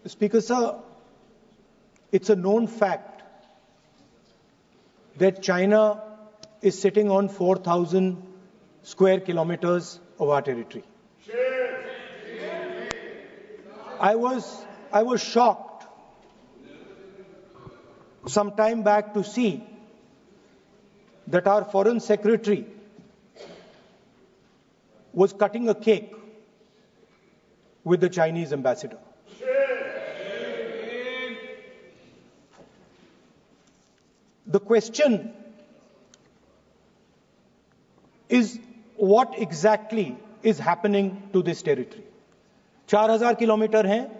Speaker sir, it's a known fact that China is sitting on 4,000 square kilometers of our territory. I was shocked some time back to see that our foreign secretary was cutting a cake with the Chinese ambassador. The question is, what exactly is happening to this territory? 4,000 kilometre हैं,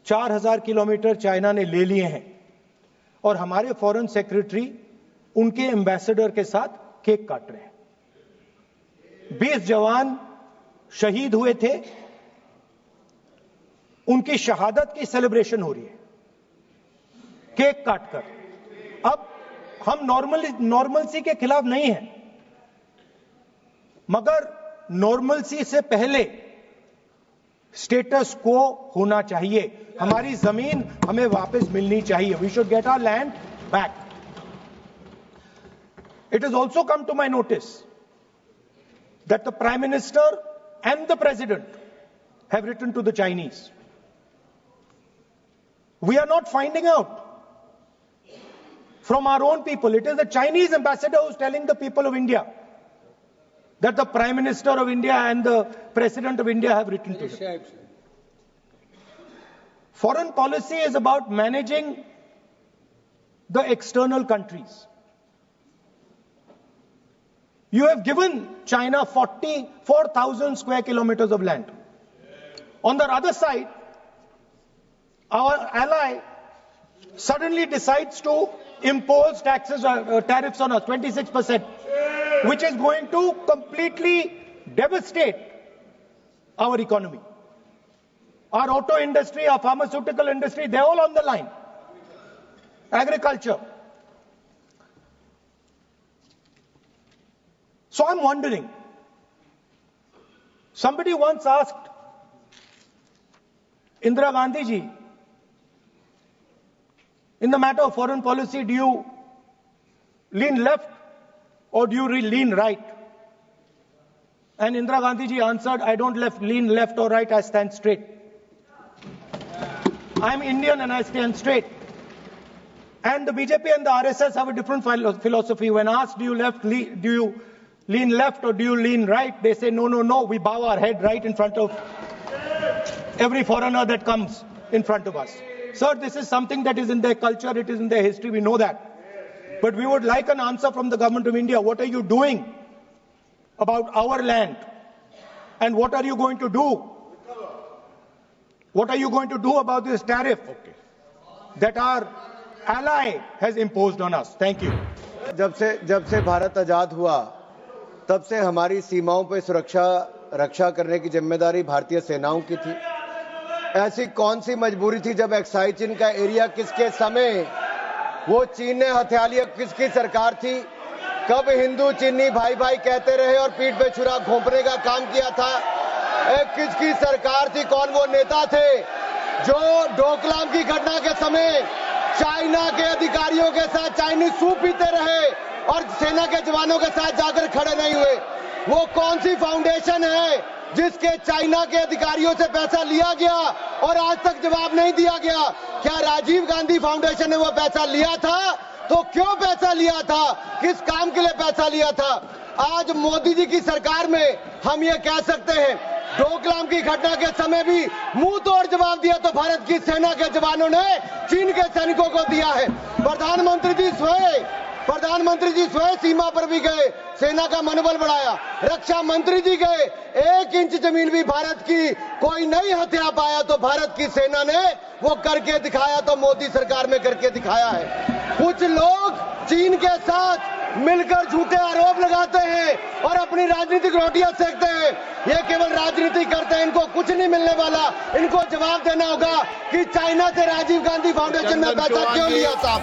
4,000 kilometre China ने ले लिए हैं और हमारे foreign secretary उनके ambassador के साथ केक काट रहे हैं। 20 जवान शहीद हुए थे, उनकी शहादत की सेलिब्रेशन हो रही है केक काटकर। अब हम नॉर्मलसी के खिलाफ नहीं हैं, मगर नॉर्मलसी से पहले स्टेटस को होना चाहिए। हमारी जमीन हमें वापस मिलनी चाहिए। We should get our land back. It has also come to my notice that the Prime Minister and the President have written to the Chinese. We are not finding out from our own people. It is the Chinese ambassador who is telling the people of India that the Prime Minister of India and the President of India have written to them. Foreign policy is about managing the external countries. You have given China 44,000 square kilometers of land. On the other side, our ally suddenly decides to impose tariffs on us, 26%, which is going to completely devastate our economy. Our auto industry, our pharmaceutical industry, they're all on the line. Agriculture. So I'm wondering, somebody once asked Indira Gandhi ji, in the matter of foreign policy, do you lean left or do you lean right? And Indira Gandhi ji answered, I don't lean left or right, I stand straight. I'm Indian and I stand straight. And the BJP and the RSS have a different philosophy. When asked, do you lean left or do you lean right? They say, no, we bow our head right in front of every foreigner that comes in front of us. Sir, this is something that is in their culture, it is in their history, we know that. But we would like an answer from the government of India. What are you doing about our land? And what are you going to do? What are you going to do about this tariff that our ally has imposed on us? Thank you. जब से भारत आजाद हुआ, तब से हमारी सीमाओं पर रक्षा करने की जिम्मेदारी भारतीय सेनाओं की थी। ऐसी कौन सी मजबूरी थी जब एक्साई चीन का एरिया किसके समय वो चीन ने हथिया लिया? किसकी सरकार थी? कब हिंदू चीनी भाई भाई कहते रहे और पीठ पे छुरा घोंपने का काम किया था? किसकी सरकार थी? कौन वो नेता थे जो डोकलाम की घटना के समय चाइना के अधिकारियों के साथ चाइनीज सूप पीते रहे और सेना के जवानों के साथ जाकर खड़े नहीं हुए? वो कौन सी फाउंडेशन है जिसके चाइना के अधिकारियों से पैसा लिया गया और आज तक जवाब नहीं दिया गया? क्या राजीव गांधी फाउंडेशन ने वो पैसा लिया था? तो क्यों पैसा लिया था? किस काम के लिए पैसा लिया था? आज मोदी जी की सरकार में हम ये कह सकते हैं, डोकलाम की घटना के समय भी मुंह तोड़ जवाब दिया तो भारत की सेना के जवानों ने चीन के सैनिकों को दिया है। प्रधानमंत्री जी स्वयं सीमा पर भी गए, सेना का मनोबल बढ़ाया। रक्षा मंत्री जी गए, 1 इंच जमीन भी भारत की कोई नहीं हथिया पाया तो भारत की सेना ने वो करके दिखाया, तो मोदी सरकार में करके दिखाया है। कुछ लोग चीन के साथ मिलकर झूठे आरोप लगाते हैं और अपनी राजनीतिक रोटियां सेकते हैं। ये केवल राजनीति करते हैं, इनको कुछ नहीं मिलने वाला। इनको जवाब देना होगा कि चाइना से राजीव गांधी फाउंडेशन ने पैसा क्यों लिया था।